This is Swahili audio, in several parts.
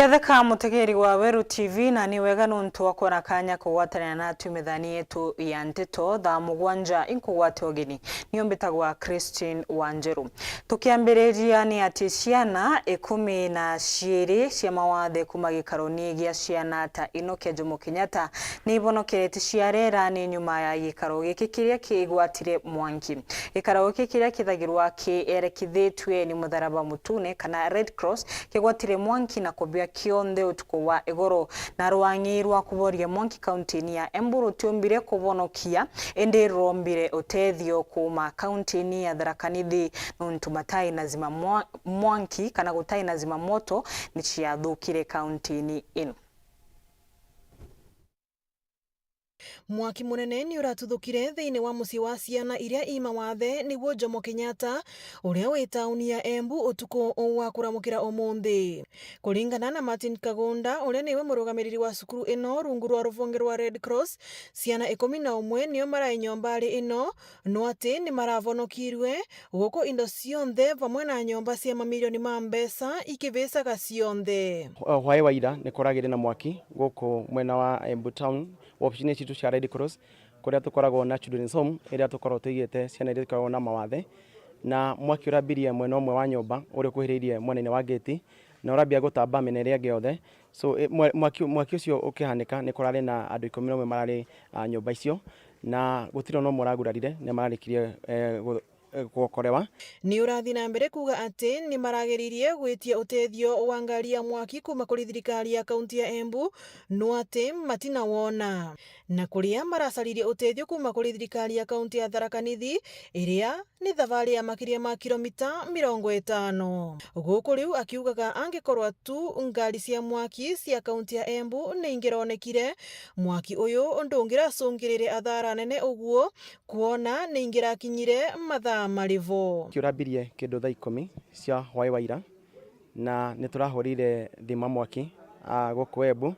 Uketheka mutegeri wa Weru TV na ni wega nuntu wakora kanya kugwatanira na tumithani yetu ya nteto thaa mugwanja inkugwate ogeni niyo mbitagwa Christine Wanjeru. Tukiambiriria ni ati ciana 12 cia mawathe kuma gikaroni gia ciana ta Inokia Jomo Kenyatta ni ibonokerete ciarera ni nyuma ya gikaro giki kiria kigwatire mwanki. Gikaro giki kiria kithagirwa kierekithitwe ni Mutharaba Mutune kana Red Cross kigwatire mwanki na kubia kionde utuko wa igoro na rwangirwa kuboria mwanki county ya Embu rutiombire kubonokia ende rombire utethio kuma county ya Tharaka Nithi nuntu matai nazima mwanki kana gutai nazima moto ni ciathukire county ino. Mwaki munene ni uratuthukire thiini wa muci wa ciana iria ima wathe niguo Jomo Kenyatta uria wi tauni ya Embu utuko wa kuramukira umuthi. Kuringana na Martin Kagonda uria niwe murugamiriri wa cukuru ino rungu rwa ruvonge rwa Red Cross, ciana 11 nio marai nyombari ino no ati ni maravonokirwe guko indo cionthe vamwe na nyomba cia mamilioni ma mbeca ikivicaga cionthe. Hwae waira ni koragire na mwaki guko mwena wa Embu town option citu cia Red Cross kuria tukoragwo na children's home iria tukoragwo tuigite ciana iria tukoragwo na mawathe na mwaki urabirie mwena omwe wa nyomba uria kuhiririe mwena wa gate na urabia gutamba mena iria giothe. So mwaki ucio ukihanika ni kurare na andu 11 marari nyomba icio na gutiro no moragurarire ne mararikirie kuokorewa. Ni urathi na mbere kuga ati ni marageririe gwitia utethio wa ngari ya mwaki kuma kuri thirikari ya kaunti ya Embu no ati matina wona na kuria maracaririe utethio kuma kuri thirikari ya kaunti ya Tharaka Nithi iria ni thavari ya makiria ma kilomita 50. Guku riu akiugaga angikorwa tu ngari cia mwaki cia kaunti ya Embu ni ingironekire mwaki uyu ndungiracungirire athara nene uguo kuona ni ingirakinyire mathaa marivo. Kiurabirie kindu thaa 10 cia hwae waira na niturahurire thima mwaki guku Embu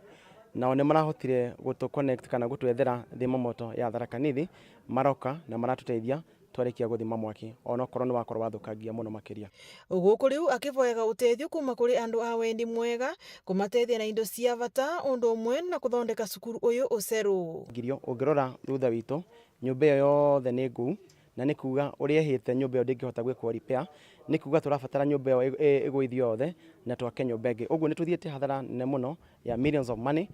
na one marahotire gutu connect kana gutwethera thima moto ya Tharaka Nithi maroka na maratuteithia twarikia guthima mwaki ona korwo ni wakorwo wathukangia muno makiria. Guku riu akivoyaga utethio kuma kuri andu a wendi mwega kumatethia na indo cia bata undu umwe na kuthondeka cukuru uyu uceru. Ngirio ungirora thutha witu nyumba yothe ni nguu na ni kuga uria hite nyumba yo ndingihota gwikwo repair ni kuga turabatara nyumba yo igwithio yothe na twake nyumba ingi uguo ni tuthiete hathara nene muno ya millions of money.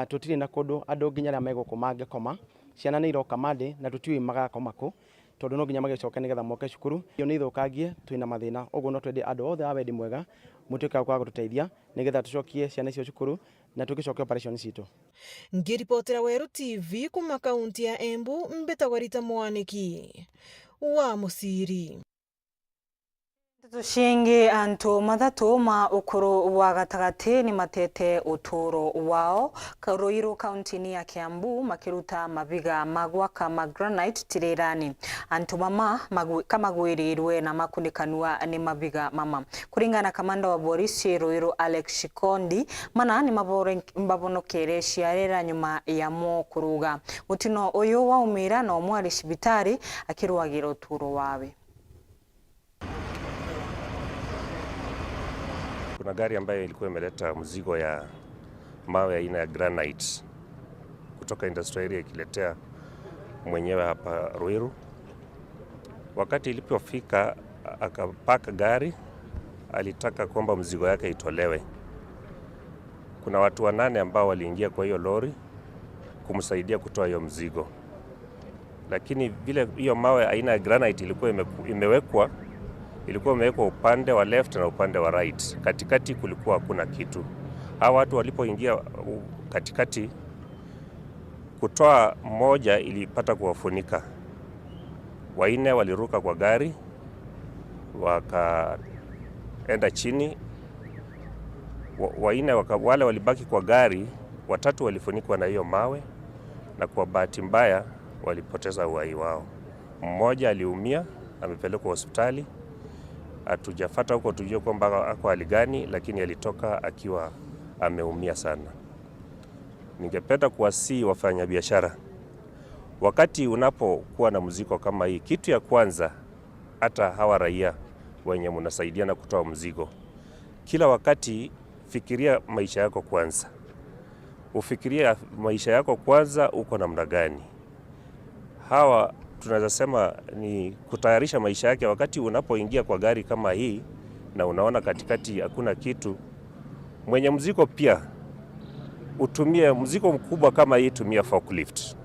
Tutire na kundu andu nginya ria megoko mangekoma ciana ni iroka mande na tutiwi magakoma ku tondu no nginya magicoka nigetha moke cukuru iyo ni ithukangie twina mathina uguo no twende andu othe a wendi mwega mutuika kwa gututeithia nigetha tucokie ciana icio cukuru na tugicokia operation citu. Ngiripotera Weru TV kuma kaunti ya Embu mbitagwa Rita Mwaniki wa Musiri. Tushingi antu mathatu ma ukuru wa gatagati ni matete uturo wao Ruiru county ya Kiambu makiruta mabiga magwaka granite tirerani. Antu mama kamagwirirwe na makundikanua ni mabiga mama. Kuringana kamanda wa polisi Ruiru Alex Shikondi mana ni mabonokere ciarera nyuma ya mo kuruga. Mutino uyu wa umira na omwari cibitari akirwagira uturo wawe. Kuna gari ambayo ilikuwa imeleta mzigo ya mawe aina ya granite kutoka industrial area ikiletea mwenyewe hapa Ruiru. Wakati ilipofika akapaka gari, alitaka kwamba mzigo yake itolewe. Kuna watu 8 ambao waliingia kwa hiyo lori kumsaidia kutoa hiyo mzigo. Lakini vile hiyo mawe aina ya granite ilikuwa imewekwa upande wa left na upande wa right. Katikati kulikuwa hakuna kitu. Hawa watu walipoingia katikati, kutoa mmoja ilipata kuwafunika. 4 waliruka kwa gari wakaenda chini. 4 wale walibaki kwa gari, 3 walifunikwa na hiyo mawe na kwa bahati mbaya walipoteza uhai wao. Mmoja aliumia, amepelekwa hospitali. Hatujafuata huko tujue kwamba ako hali gani, lakini alitoka akiwa ameumia sana. Ningependa kuwasihi wafanyabiashara, wakati unapokuwa na mzigo kama hii, kitu ya kwanza, hata hawa raia wenye mnasaidiana kutoa mzigo, kila wakati fikiria maisha yako kwanza. Ufikiria maisha yako kwanza uko namna gani. Hawa tunaweza sema ni kutayarisha maisha yake wakati unapoingia kwa gari kama hii na unaona katikati hakuna kitu. Mwenye mzigo pia utumie mzigo mkubwa kama hii, tumia forklift.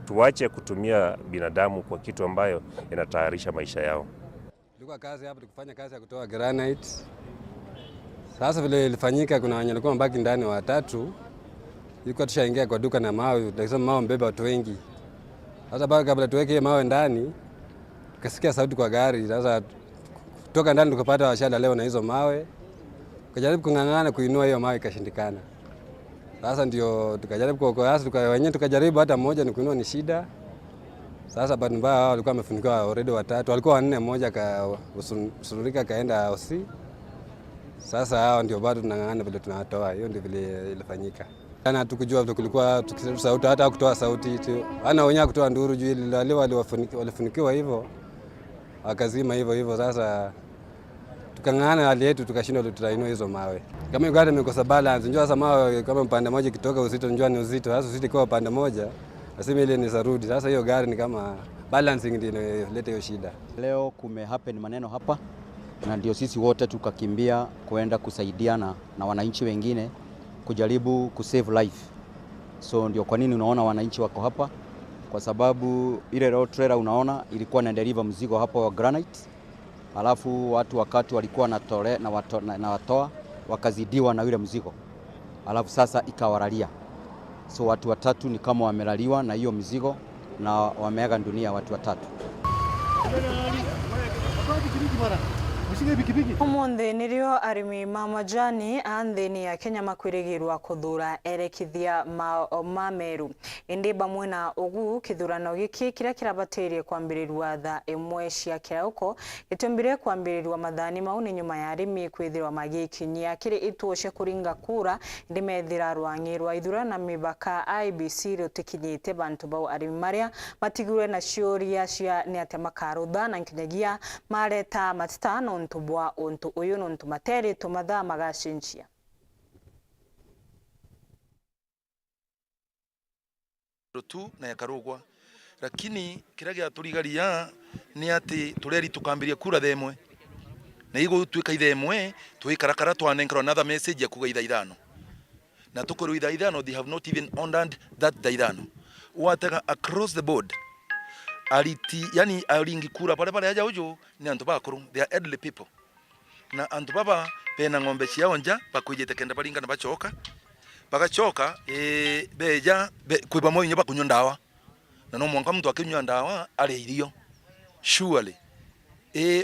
Tuache kutumia binadamu kwa kitu ambayo inatayarisha maisha yao. Tulikuwa kazi hapa tukifanya kazi ya kutoa granite. Sasa vile ilifanyika, kuna wenye walikuwa mbaki ndani watatu. Ilikuwa tushaingia kwa duka na mawe, tukasema mawe mbeba watu wengi. Sasa bado kabla tuweke mawe ndani, tukasikia sauti kwa gari. Sasa kutoka ndani tukapata washala leo na hizo mawe. Tukajaribu kung'ang'ana kuinua hiyo mawe ikashindikana. Sasa ndio tukajaribu kuokoa, wenyewe tukajaribu hata mmoja ni kuinua ni shida. Sasa bado mbaya wao walikuwa wamefunikiwa already watatu. Walikuwa wanne, mmoja usururika kaenda hosi. Sasa hao ndio bado tunang'ang'ana vile tunatoa. Hiyo ndio vile ilifanyika. Ana tukujua vile kulikuwa tukisema sauti hata kutoa sauti tu. Ana wenyewe kutoa nduru juu ile walifunikiwa hivyo. Akazima hivyo. Sasa tukang'ang'ana hali yetu tukashindwa tutainua hizo mawe. Kama hiyo gari imekosa balance, njoo sasa mawe kama upande mmoja kitoka uzito njoo ni uzito. Sasa uzito kwa upande mmoja, nasema ile ni sarudi. Sasa hiyo gari ni kama balancing ndio inaleta hiyo shida. Leo happen maneno hapa na ndio sisi wote tukakimbia kuenda kusaidiana na wananchi wengine kujaribu kusave life. So ndio kwa nini unaona wananchi wako hapa, kwa sababu ile road trailer unaona ilikuwa na deliver mzigo hapo wa granite. Alafu watu wakati walikuwa na watoa wakazidiwa na yule mzigo. Alafu sasa ikawaralia. So watu watatu ni kama wamelaliwa na hiyo mzigo na wameaga dunia watu watatu. Umuthi nirio arimi ma majani anthini ya Kenya makwirigirwa kuthura erekithia ma Meru. Indi bamwe na ugu kithurano giki kiria kirabatirie kwambirirwa thaa 1 cia kirauko gitumbire kwambirirwa mathani mau ni nyuma ya arimi kwithirwa magikinyia kiri ituo cia kuringa kura indi methira rwangirwa ithura na mibaka IBC rutikinyite bantu bau arimi maria matigure na ciuria cia ni ate makarutha na nkinyagia mareta matitano ntubwa ontu uyu nontu materi tumatha magashinchia tu na yakarugwa, lakini kira gia turigaria ni ati tureri tukambiria kura themwe na igo twika ithemwe twikarakara twanenkerwa another message ya kuga ithano na tukuru ithano. They have not even honored that ithano wataka across the board aliti, yani alingi kura pale aja ujo ni antu bakuru, they are elderly people na antu baba pena ng'ombe ciao nja bakujete kenda balinga na bachoka bagachoka beja kwiba moyo nyoba kunywa ndawa na no mwanka mtu akinywa ndawa ale irio surely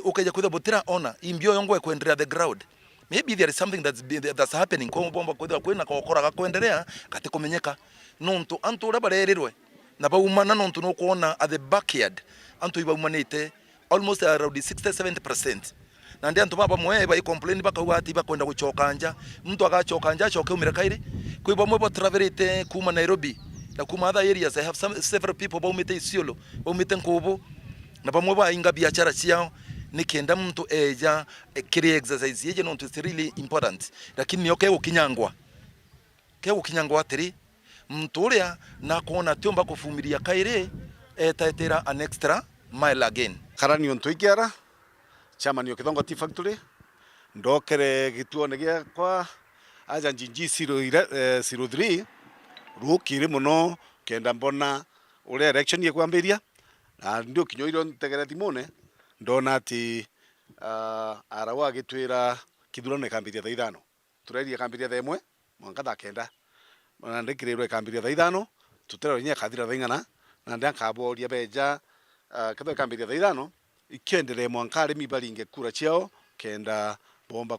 ukaja kwitha butira ona imbio yongo kuendelea the ground. Maybe there is something that's happening kwa bomba kwitha kwina kokora kuendelea kati kumenyeka nontu antu ura barererwe na baumana nontu no kuona at the backyard antu ibaumanite almost around 60-70%. Na ndio antu baba mwe ba complain baka wati bakwenda guchoka nja, mtu agachoka nja choke umira kaire kwiba mwe ba travelite kuma Nairobi na kuma other areas. I have several people baumite Isiolo baumite Nkubu na bamwe ba inga biashara ciao nikenda mtu eja kiri exercise yeje nontu is really important, lakini nyoke ukinyangwa atiri mtu uria na kuona tiomba kufumiria kaire etatera an extra mile again. Karani onto ikiara chama ni Kithongo Tea Factory ndokere gituone gia kwa aja njinji 03 rukire muno kenda mbona ule election ye kwambiria na ndio kinyoiro ntegereti mune ndona ati arawa gitwira kithurano kambiria thaa 5 tureria kambiria thaa 1 mwanka thaa 9 na ndikirerwe kambiria thaa 5 tutero nya kathira thaa 9 na ndakaboria beja kitho kambiria thaa 5 ikiendelea mwanka arimi baringe kura ciao kenda bomba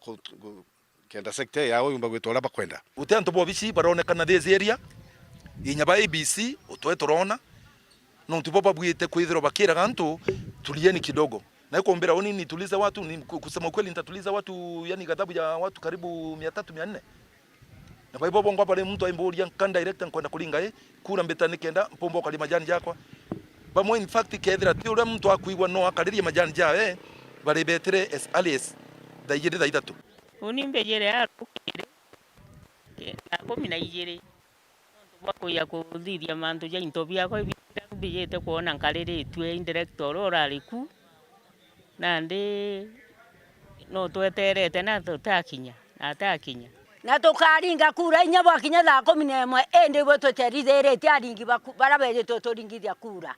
kenda sector yao yumba gwitwara bakwenda utanto bobici baronekana this area inyaba ABC utwe turona no tupopa bwite kwithiro bakira gantu tulieni kidogo na kuombera oni nituliza watu ni kusema kweli nitatuliza watu, yani ghadhabu ya watu karibu 300-400 na baibo bongo pale mtu aimboria kan direct kwenda kulinga kura mbeta nikenda mpombo kali majani jakwa bamwe in fact kethira ti ura mtu akuigwa no akariria majani ja bari betere as alias daigire daitatu unimbe jere arukire 12 bakuya kuthithia mantu ja into biakwa bijite kuona nkariritwe indirector urariku na ndi no tweterete na tutakinya na tukaringa kura inya bakinya thaa 11 ende bo tuteritherete aringi barabere tuturingithia kura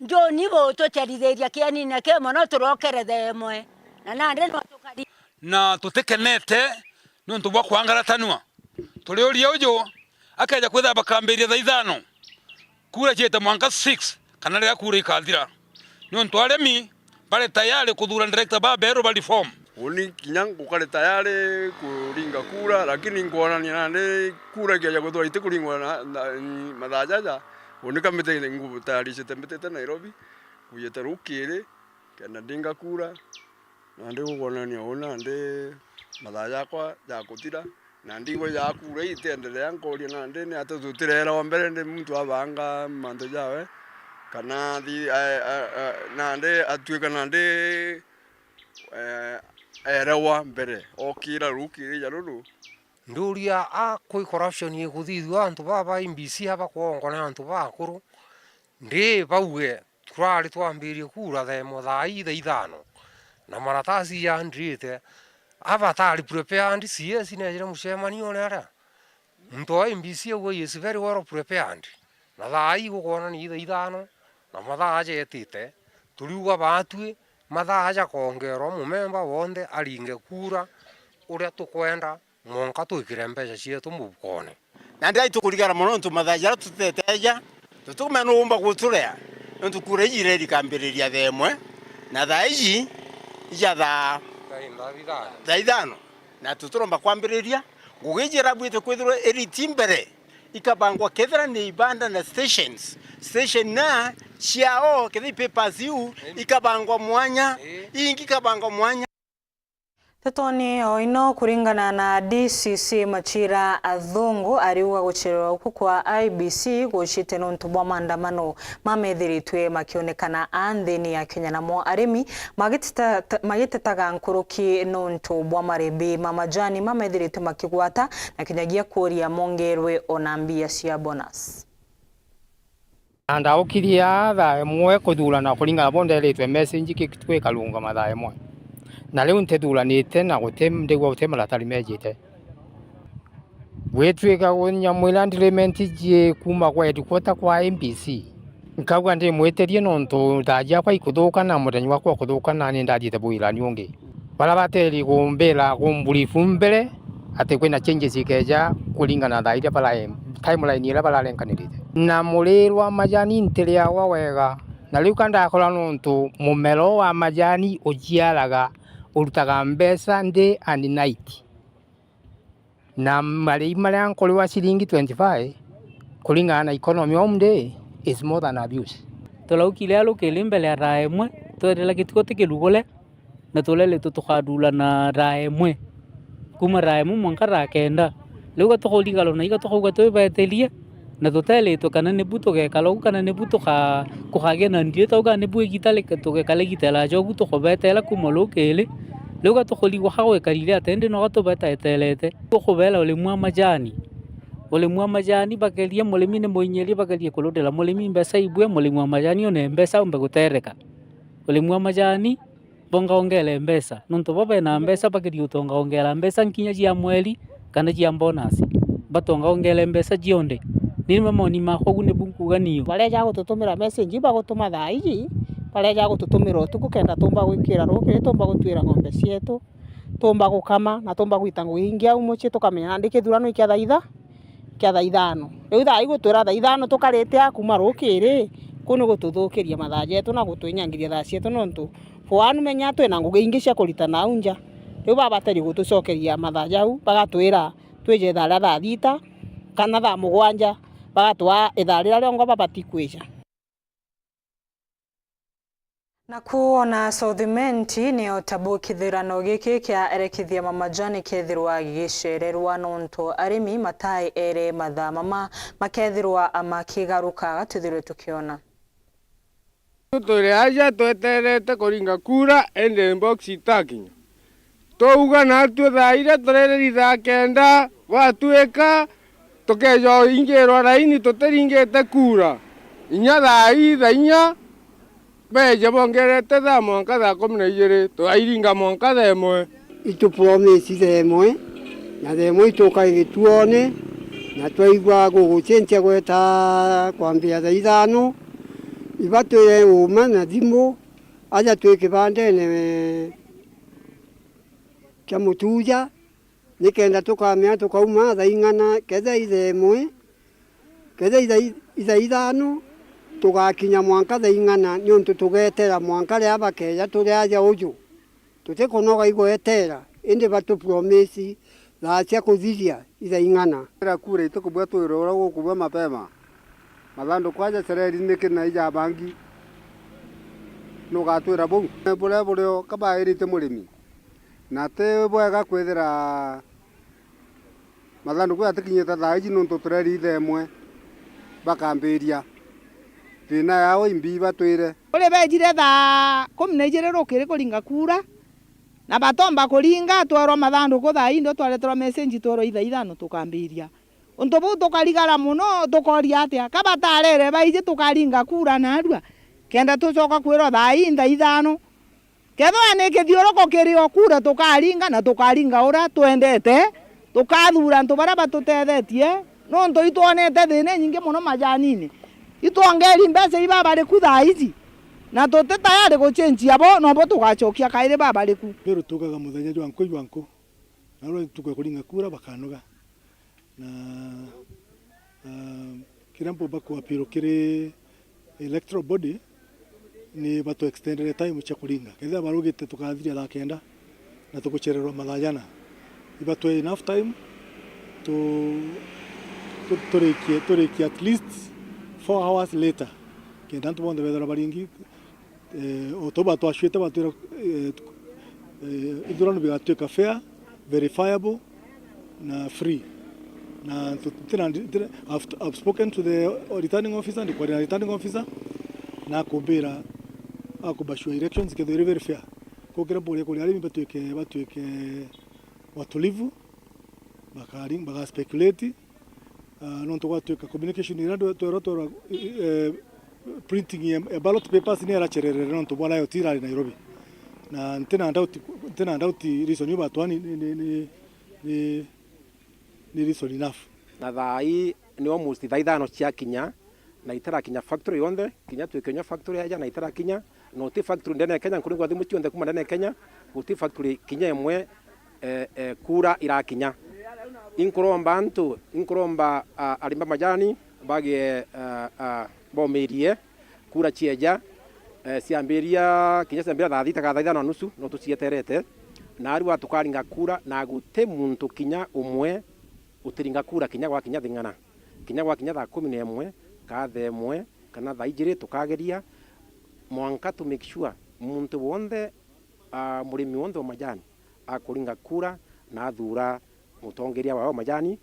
njoni bo tuterithiria kiani na kemo no turokere themwe na nande no tukari na tutekenete nontu bwa kwangaratanwa tuli uria ujo akaja kwetha bakambiria thaa 5 kura chete mwanka 6 kana ria kura ikathira nontu aremi bale tayari kuthura director babero bali form uni kinyango kale tayari kuringa kura lakini ngwanania nande kura kiaja kuthura ite kuringwa na mathajaja uni kamite nguvu tayari chete Nairobi kuyete rukire kana dinga kura nande ngwanania ona nde mathaja kwa ya kutira na ndigo ya kura itendelea ngoria na ndene atututirera wa mbere ndi muntu abanga manto jawe kana di na nde atuika na nde erewa mbere okira rukiri jaruru nduria a koi corruption ye kuthithwa antu baba MBC aba kuongona antu bakuru ndi bauge turari twambirie kura themo thai thaithano na maratasi ya ndrite avatari prepared CS nejera mucemanio nera mto MBC ugo is very well prepared na thai gukona ni thaithano na mathaja etite turiuga batwi mathaja kongero mumemba wonde aringe kura uria tukwenda monka twikire mbeca cietu mubukone na ndai tukurigara muno ntu mathaja tuteteja tutumenumba guturea ntu kura ijire rikambiriria themwe na thaiji ijatha thaithano na tuturomba kwambiriria gugijira bwite kwithirwa eritimbere ikabangwa kethira ni ibanda na station na ciao kethi papers yu ikabangwa mwanya ingi kabangwa mwanya Tetoni oino kuringana na DCC Machira Athungu ariuga guchirwa uku kwa IBC guchite nontu bwa maandamano mamethiritwe makionekana anthini ya Kenya namo arimi magitetaga nkuruki nontu bwa marembi mamajani mamethiritwe makigwata na kinyagia kuria mongerwe ona mbia cia bonus anda ukiria tha mwe kuthurana kuringana bonderetwe message kitwe kalunga mathae mwe na leo ntethuranite na ndigwa gutema latari mejite gwetwika gunya mwila ndiliment je kuma kwa headquarter kwa MPC nkagwa ndi mweterie nontu ndaja kwa ikuthuka na muthenya wakwa kuthuka na ni ndathite bwirani ungi bara bateri gumbira gumburifu mbere ati kwina changes ikeja kuringana tha iria bara timeline ira bararenkanirite na murirwa majani ntiria wa wega na riu kanda akora nontu mumero wa majani ujiaraga urutaga mbeca ndi and night na mari maria nkoriwa ciringi 25 kuringana na economy of day is more than abuse tulaukile alukile mbele ya raemwe twendela kitiko tikilugole na tulele tutukadula na raemwe kuma raemwe mwanka rakenda leo tukolingalo na iga tukoga twebetelia na tutele kana nebuto ke kalo kana nebuto ka kuhage na ndie toga nebu igitale ke kale gitela jo buto kobetela kumolokele leo tukoliwa hawe kalile atende no gato betaetelete tukobela ole mwa majani bakelia molemi ne moinyeli bakelia kolodela molemi mbesa ibwe molemi wa majani one mbesa umbe gutereka ole mwa majani bonga ongele mbesa nonto baba na mbesa bakelia utonga ongela mbesa nkinya cia mweli kana cia bonus batonga ongele mbesa jionde ni mamoni makogu ne bunkuganio baleja gututumira message bagutuma thaiji baleja gututumira utuku kenda tumba gwikira rukire tumba gutwira ng'ombe cietu tumba gukama na tumba gwita nguingia umuchi tukamenya ndike thurano ikia thaitha kia thaithano riu thaa igutwira thaithano tukarete akuma rukire kunu gututhukiria mathaja etu na gutwinyangiria thaa cietu nontu fwanu menya twina ngugi ingi cia kurita na unja riu babateri gutucokeria mathaja au bagatwira twije thaa thita kana thaa mugwanja bagatwa itharira riongo babati kwisha na kuona Southimenti ni otabukithirano giki kia erekithia mamajani kethirwa gicererwa nonto arimi matai ere mathama makethirwa amakigaruka gatithirwe tukiona tuli aja tweterete kuringa kura ende box itakinya touga na twa thaire turere thaa kenda gwatuĩka tũkeja ingĩrwo raini tũtaringĩte kura inya thaa inya beje bongerete thaa mwanka thaa 12 twairinga mwanka thaa 1 itupromise thaa 1 na thaa 1 ituka igituone na twaigua gũgũcenjia gweta kwambia thaa 5 ibatũre uma na thimũ aja twĩ kĩbandene kĩa mũtuja nikenda tukamea tukauma thaa 4 ketha ithaa 1 ketha ithaa 5 tugakinya mwanka thaa 4 nĩ ũndũ tugetera mwanka rĩa bakeja tũrĩ aja ũjũ tũtĩkũnoga igwetera indi batu promise thaa cia kũthithia ithaa 4 ĩra kura itukubwa twĩrora gũkubwa mapema mathandũ kwaja sereri nĩkĩna ija bangi nugatwĩra bũu bũrĩa bũrĩo kabaĩrĩte mũrĩmi na tĩ bwega kwĩthĩra mathandũ kwa tĩkinyĩte thaa ici nũntũ tũreri ithaa 1 bakambĩria thĩna yao imbi batwĩre ũrĩ bejire thaa 12 rũkĩrĩ kũringa kura na batomba kũringa twarwo mathandũkũ thaa indo twareterwo message twarwo ithaa 5 tũkambĩria untu bũu tũkarigara mũno tũkoria atĩa kabatarere baije tũkaringa kura narua kenda tũcoka kwĩrwo thaa 5 kethwa nĩ kĩthiũrũko kĩrĩo kura tũkaringa na tũkaringa ũra twendete tũkathura ntũ bara batũtethetie no ntũ ituonete thĩna nyingĩ mũno majanini ituongeri mbeca ibabariku thaa ici na tũtĩ tayari gũcenjia bo no bo tũgacokia kaire babariku pero tukaga muthenya jwanko na rwo tukakũringa kura bakanoga na kirambo bakwa piro kire electoral body ni batu extended time cha kuringa ketha barugite tukathiria thaa 9 na tuguchererwa mathajana ibatu enough time to at least 4 hours later kenda ntu bonde bethera baringi otoba twashwete batwira idurano bigatuika fair verifiable na free na I've spoken to the returning officer and the returning officer na kumbira akubashwa elections ke very fair kokera bole ko ali batuike watulivu baka speculate non to watuika communication irado to printing a ballot papers ni ara cherere non to bona yo tira Nairobi na tena ndauti reason yo batwani ni reason enough na thai ni almost thaa 5 cia kinya na itara kinya factory yonde kinya twikenya factory aja na itara kinya no ti factory ndene Kenya kuringwa thimu cionde kuma ndene Kenya guti factory kinya imwe kura irakinya inkuromba antu inkuromba arimba majani bage bomerie kura chieja siambiria kinya siambiria thaa 5 nusu no tucieterete na ari wa tukaringa kura na gute muntu kinya umwe utiringa kura kinya gwa kinya thing'ana kinya gwa kinya thaa 11 ka thaa 1 kana thaa 2 tukageria mwanka to make sure muntu wonde murimi wonde wa majani akuringa kura na thura mutongeria wao majani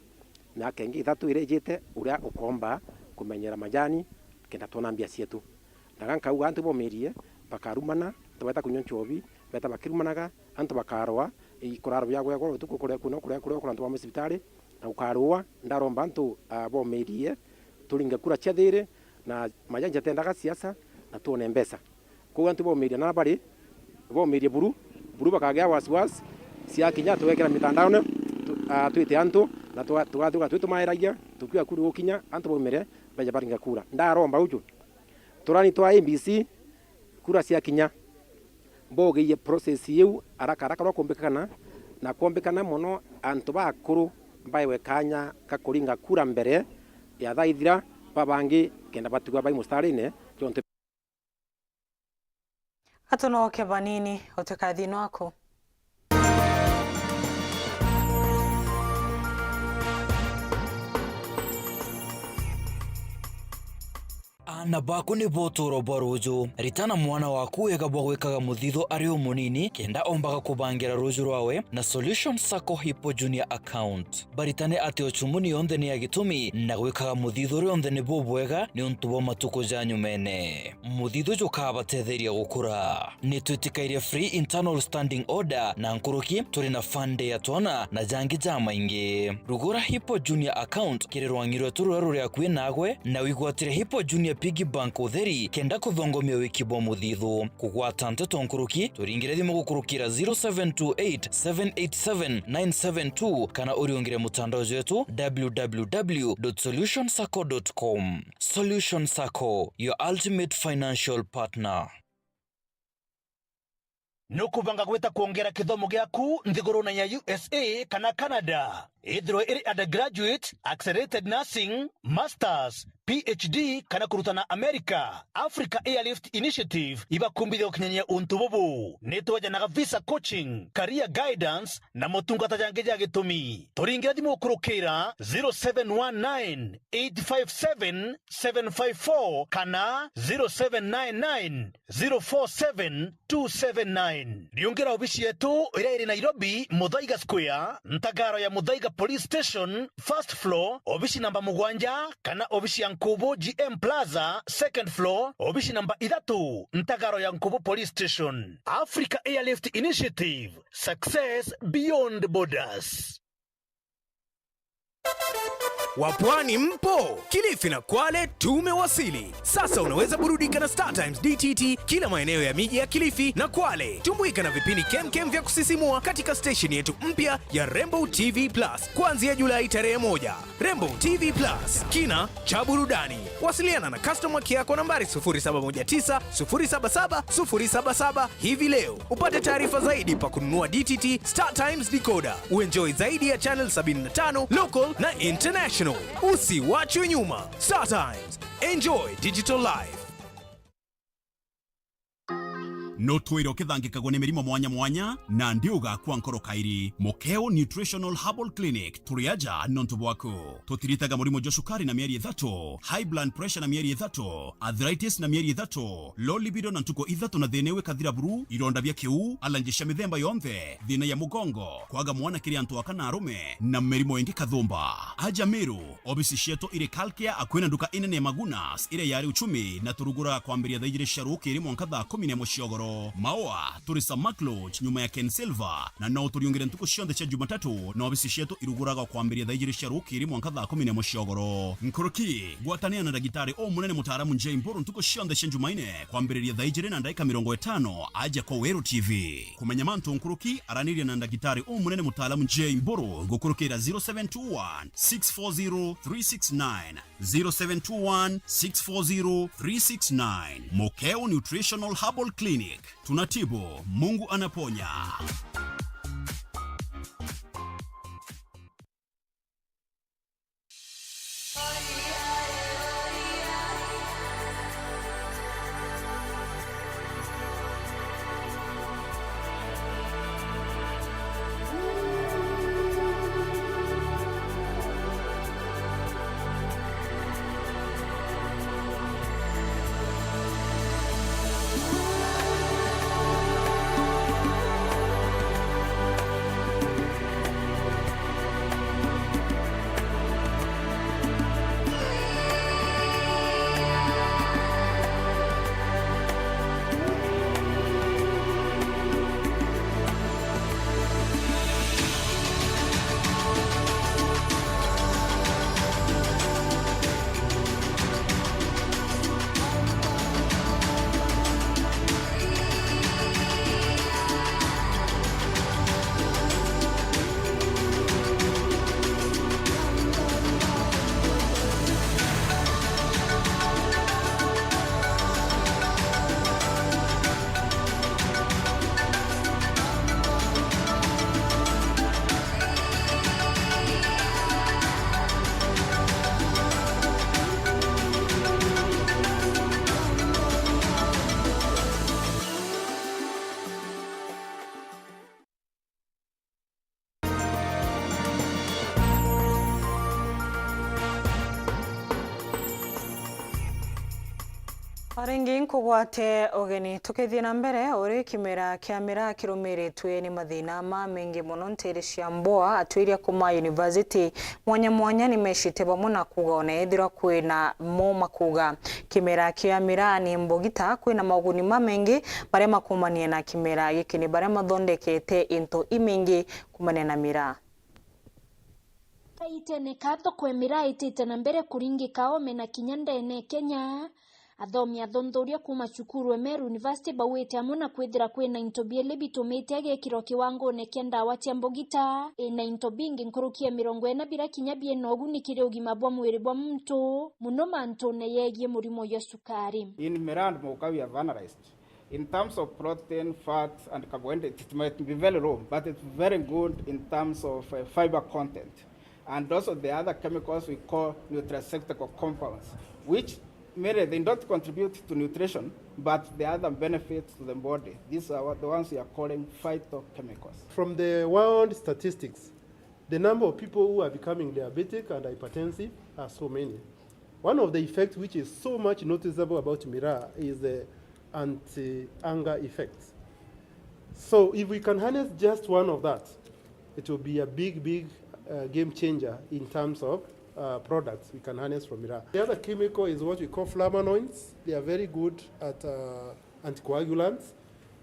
na kengi ithatu irejete uria ukomba kumenyera majani kenda tonambia cietu ndaganka uga antu bomerie bakarumana tubeta kunywa nchobi beta bakirumanaga antu bakarwa ikoraro bya gwa tuko kure kuno kure antu ba hospitali na ukarwa ndaromba antu bomerie turinga kura chathire na majani jatendaga siasa na tuone mbesa ko antu bomerie na bari bomerie buru bakagea wasiwasi cia kinya tuwekera mitandao twite antu na tugathuga twitumairagia tukiwa kuri gukinya antu bomere baja baringa kura ndaromba uju turani twa MBC kura cia kinya bogeie process yu araka ro kumbikana na kumbikana muno antu bakuru mbaye kanya kakuringa kura mbere ya thaithira babangi kenda batuga bai mustarine tonte atonoke banini otekathino ako ana bako ni botoro barujo ritana mwana waku ega bwekaga muthitho ari munini kenda ombaga kubangira rujo rwawe na Solution Sacco Hippo Junior account baritane ati ochumuni yonde ni agitumi na gwikaga muthitho rionde ni bobwega ni untubo matuko janyu mene muthitho joka batetheria gukura ni twitikaire free internal standing order na nkuruki turi na fande ya twana na jangi jama ingi rugura Hippo Junior account kirerwangirwe tururu ya kwinagwe na wigwatire Hippo Junior Piggy Bank utheri kenda kuthongomia wikibo muthithu kugwata nteto nkuruki turingire thimu gukurukira 0728787972 kana uriongire mutandao wetu www.solutionsacco.com. Solution Sacco, your ultimate financial partner. Nukubanga gweta kuongera kithomo gyaku nthiguruna ya USA kana Canada. Ithiro iri undergraduate, accelerated nursing, masters, PhD kana kurutana America. Africa Airlift Initiative ibakumbithia ukinyania untu bubu. Nitwajanaga visa coaching, career guidance na motungata jange ja gitumi. Turingira thimu kurukira 0719857754 kana 0799047279. Riongera obishi yetu ira iri Nairobi, Muthaiga Square, Ntagaro ya Muthaiga Police Station, first floor, obishi namba 7 kana obishi ya Nkubu GM Plaza, second floor, obishi namba 3, Ntagaro ya Nkubu Police Station. Africa Airlift Initiative, success beyond borders. Wapwani mpo, Kilifi na Kwale tumewasili. Sasa unaweza burudika na Star Times DTT kila maeneo ya miji ya Kilifi na Kwale. Tumbuika na vipindi kem vya kusisimua katika station yetu mpya ya Rainbow TV Plus kuanzia Julai tarehe 1. Rainbow TV Plus, kina cha burudani. Wasiliana na customer care kwa nambari 0719077077 hivi leo. Upate taarifa zaidi pa kununua DTT Star Times decoder. Uenjoy zaidi ya channel 75 local na international. Usiwachwe nyuma. Star Times. Enjoy digital life. no twiro kithangikagwo ni mirimo mwanya mwanya na ndiuga kwa nkoro kairi Mokeo Nutritional Herbal Clinic turiaja nonto bwaku tutiritaga murimo josukari na mieri 3 high blood pressure na mieri 3 arthritis na mieri 3 low libido na ntuko 3 na thinewe kathira buru ironda bya kiu alanjisha mithemba yonthe thina ya mugongo kwaga mwana kiri antu akana arume na mirimo ingi kathumba aja miru obisi sheto ire kalkia akwena nduka inene Magunas ire yari uchumi na turugura kwambiria thaigire sharuki iri mwanka thaa 10 ya muciogoro maoa turisa Macloch nyuma ya Ken Silva na no turiongere ntuko cionthe cia Jumatatu na obisi sheto iruguraga kwambiria thaigire sharuki iri mwanka thaa 10 ya muciogoro nkoroki gwatania na dagitari o munene mutaramu Njei Mburu ntuko cionthe cia Jumaine kwambiria thaigire na ndaika 50 aja kwa Weru TV kumenya mantu nkoroki araniria na dagitari o munene mutaramu Njei Mburu gukurukira 0721 640 369 0721 640 369 Mokeo Nutritional Herbal Clinic. Tunatibu, Mungu anaponya. Aringi nkugwate ogeni tukithie na mbere uri kimera kia mira kirumiritwe ni mathina ma mengi muno ntiri cia mboa atwiria kuma university mwanya ni meshite bamwe na kuga ona ethira kwina mo makuga kimera kia mira ni mbogita kwina maguni ma mengi bare makumanie na kimera giki ni bare mathondekete into imingi kumania na mira kaitene kato kwemira itite na mbere kuringika ome na kinyandene Kenya athomi athondhoria kuma cukuru Meru University bawite amuna kwithira kwina intobiele bitumite agekiro kiwango ne kenda watia mbogita ina intobingi nkurukie 40 bira kinya bie nogu nikire ugima bwa mwiri bwa mtu muno mantu ne yegie murimo ya sukari. In Mirand Moka we are vulnerable in terms of protein, fats and carbohydrates. It might be very low, but it's very good in terms of fiber content, and also the other chemicals we call nutraceutical compounds, which they don't contribute to nutrition, but the other benefits to the body. These are the ones we are calling phytochemicals. From the world statistics, the number of people who are becoming diabetic and hypertensive are so many. One of the effects which is so much noticeable about Mira is the anti-hunger effect. So if we can harness just one of that, it will be a big game changer in terms of products we can harness from Mira. The other chemical is what we call flavonoids. They are very good at anticoagulants.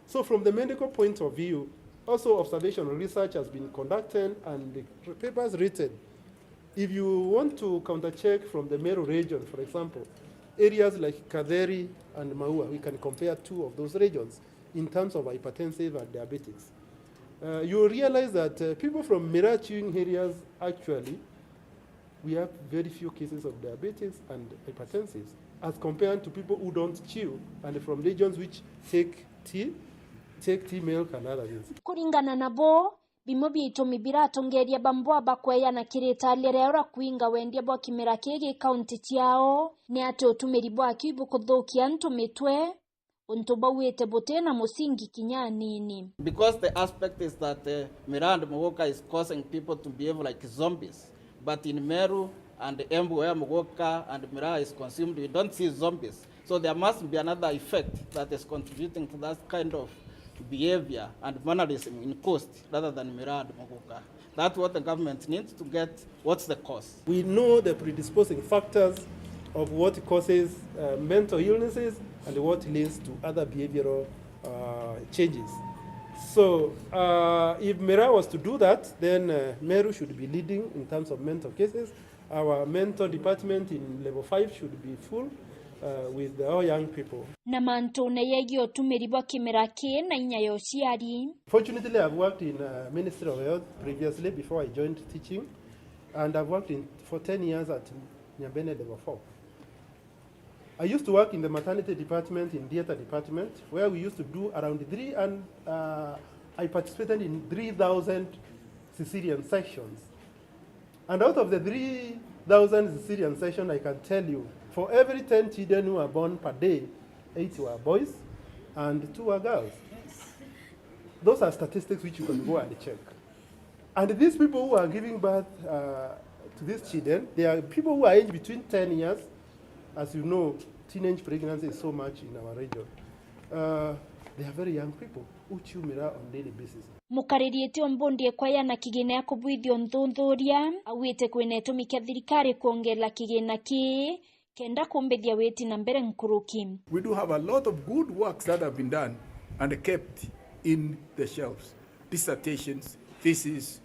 So from the medical point of view, also observational research has been conducted and the papers written. If you want to countercheck from the Meru region, for example, areas like Kaderi and Maua, we can compare two of those regions in terms of hypertensive and diabetics. You realize that people from Mira chewing areas actually we have very few cases of diabetes and hypertensives as compared to people who don't chew and from regions which take tea milk and other things. Kuringana nabo bimo bitumi biratongeria bambwa bakweya na kireta lerera kuinga wendia bwa kimera kege county tiao ni ate utumiri bwa kibu kuthukia ntumitwe untuba wete botena musingi kinya nini. Because the aspect is that Mirand Mogoka is causing people to behave like zombies. But in Meru and Embu where Mogoka and Mira is consumed, we don't see zombies. So there must be another effect that is contributing to that kind of behavior and mannerism in coast rather than Mira and Mogoka. That's what the government needs to get. What's the cause? We know the predisposing factors of what causes mental illnesses and what leads to other behavioral changes. So if Mira was to do that, then Meru should be leading in terms of mental cases. Our mental department in level 5 should be full with all young people. Fortunately, I've worked in Ministry of Health previously before I joined teaching, and I've worked for 10 years at Nyambene level 4. I used to work in the maternity department, in theater department, where we used to do around I participated in 3,000 cesarean sections. And out of the 3,000 cesarean sections, I can tell you, for every 10 children who are born per day, 8 were boys and 2 were girls. Those are statistics which you can go and check. And these people who are giving birth to these children, they are people who are aged between 10 years. As you know, teenage pregnancy is so much in our region. They are very young people who chew Mira on daily basis. Mukaririete ombondie kwaya na kigina ya kubwithio nthuthuria awite kwinetumikia thirikari kuongela kigina ki kenda kumbethia weti na mbere nkuruki. We do have a lot of good works that have been done and kept in the shelves. Dissertations, theses,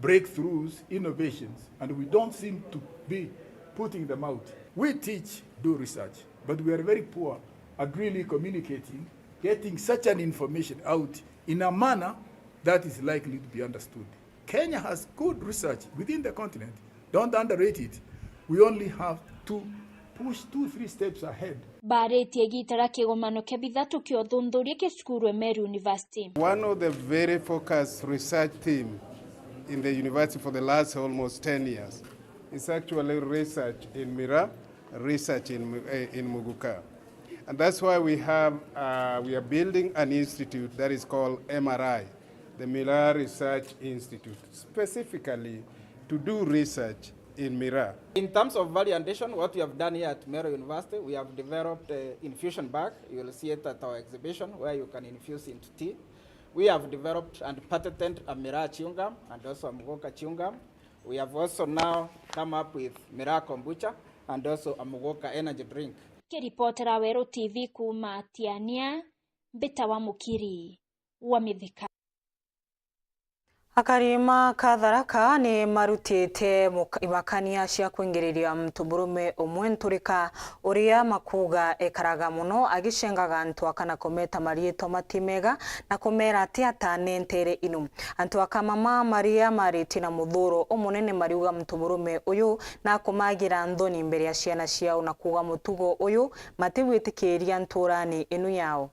breakthroughs, innovations, and we don't seem to be putting them out. We teach, do research, but we are very poor at really communicating, getting such an information out in a manner that is likely to be understood. Kenya has good research within the continent. Don't underrate it. We only have to push 2-3 steps ahead. One of the very focused research teams in the university for the last almost 10 years is actually research in Mira, research in Muguka. And that's why we are building an institute that is called MRI, the Mira Research Institute, specifically to do research in Miraa? In terms of value addition, what we have done here at Meru University, we have developed an infusion bag. You will see it at our exhibition where you can infuse into tea. We have developed and patented a Miraa chewing gum and also a Mugoka chewing gum. We have also now come up with Miraa kombucha and also a Mugoka energy drink. Kiripotera Wero TV kuma Tiania, Beta wa Mukiri, wa Mithika. Akarima Katharaka ni marutite imakania cia kwingiriria mtuburume umwe nturika uria makuga ekaraga muno agishengaga antu akana kometa marieto matimega na kumera ati atane ntere inu antu akamama maria mariti na muthuro umunene mariuga mtuburume uyu na kumagira ndoni imbere ya ciana ciao na kuga mutugo uyu matiwitikiria nturani inu yao.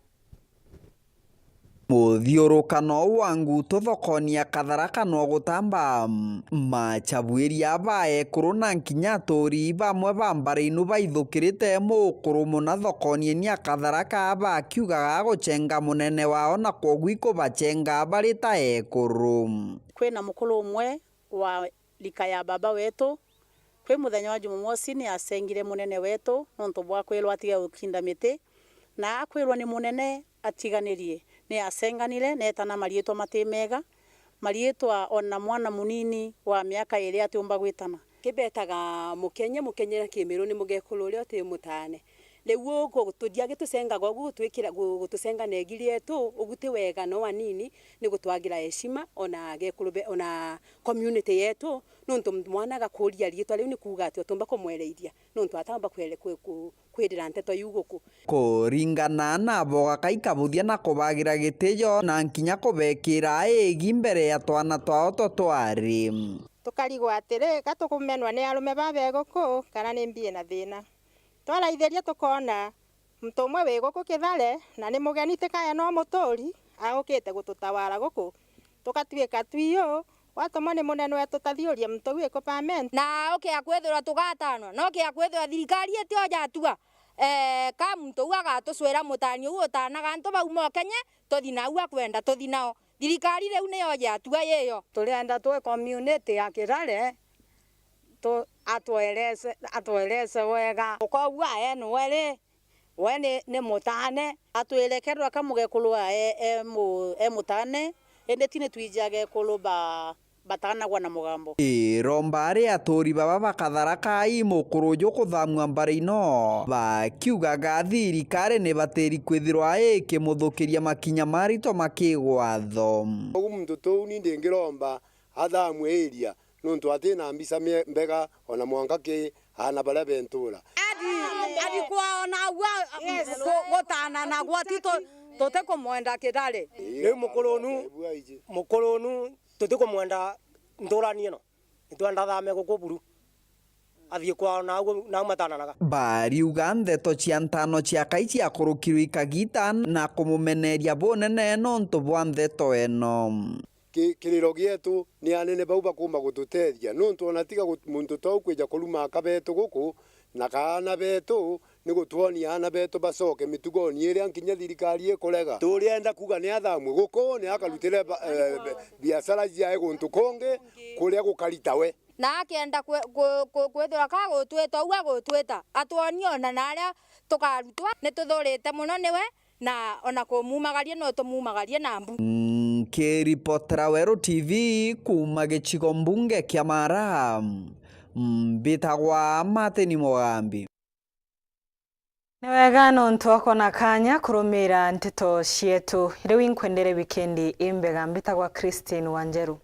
Muthiurukano wa nguto thokoni ya Katharaka no gutamba machabwiria bae kuruna nkinya aturi bamwe bambara-inu baithukirite mukuru muna thokoni ya Katharaka bakiugaga gucenga munene wao na kwoguo ikubachenga bari ta ekuru. Kwina mukuru umwe wa lika ya baba wetu kwi muthenya wa Jumamosi ni asengire munene wetu nonto bwa kwirwa atiga gukinda miti na akwirwa ni munene atiganirie ni asenganire netana marieto matimega marietwa ona mwana munini wa miaka iri atiumba gwitana kibetaga mukenyera Kimiru ni mugekuru uri oti mutane lewo ko tudia gitusenga gogu twikira gutusenga negiri etu uguti wega no wanini ni gutwagira heshima ona gekurube ona community yetu nuntu mwana gakuria rietwa riu ni kuga ati otumba kumwereithia nuntu atamba kwirira nteto yuguku kuringana na boga kaikabuthia na kubagira gitijo na nkinya kubekira egi mbere ya twana twao totwari tukarigwa atire gatukumenwa ni arume babegoko kana ni mbie na thina twaraithĩria tukona mtu umwe wi guku Kithare na ni mugeni tikaya no muturi agukite gututawara guku tukatuika tuiyo watuma ni munene wetu tathiuria mtu wi ku permanent na okia kwethura tugatanwa no kia kwethura thirikari etioja atua ka mtu agatuswira mutani uo tanaga antu bau mokenye tuthina uwa kwenda tuthinao thirikari riu ni yoja atua yeyo turienda twe community ya Kithare to atueleze wega ukogwa enu wene ni mutane atwelekerwa kamugekulwa mutane ende tine twijage kuluba batana gwa na mugambo rombare aturi baba bakatharaka imukuru jo kuthamwa mbara-ino bakiugaga thirikari ni bateri kwithirwa ikimuthukiria makinya marito makigwatho muntu tou ni ndingiromba athamwe area nuntu atina mbisa mbega ona mwanka ki ana bala bentura adi kwa ona gotana na gwatito tote kumwenda Kithare ni mukoronu tote kumwenda ndurani no itwenda thame gukuburu athie kwa na matananaga bariuga ndeto cia ntano cia kai cia kurukirwo ikagita na kumumeneria bunene nontu bwa ndeto eno kiriro gietu ni anene bau bakuma gututethia nuntu ona tiga muntu tau kwija kuruma akabetu guku na kana betu ni gutuonia ana betu bacoke mitugoni iria nkinya thirikari ikurega turienda kuga ni athamwe guku ni akarutire biashara cia guntu konge kuria gukaritawe na akenda kwethura ka gutwita uwa gutwita atuonio na naria tukarutwa ni tuthurite muno niwe na ona kumumagaria no tumumagarie na mbu Kiripotera Wero TV kuma gicigo mbunge kia Mara mbitagwa Mateni Mugambi. Ni wega nontu akona kanya kurumira nteto cietu riu inkwendere wikendi imbega mbitagwa Christine Wanjeru.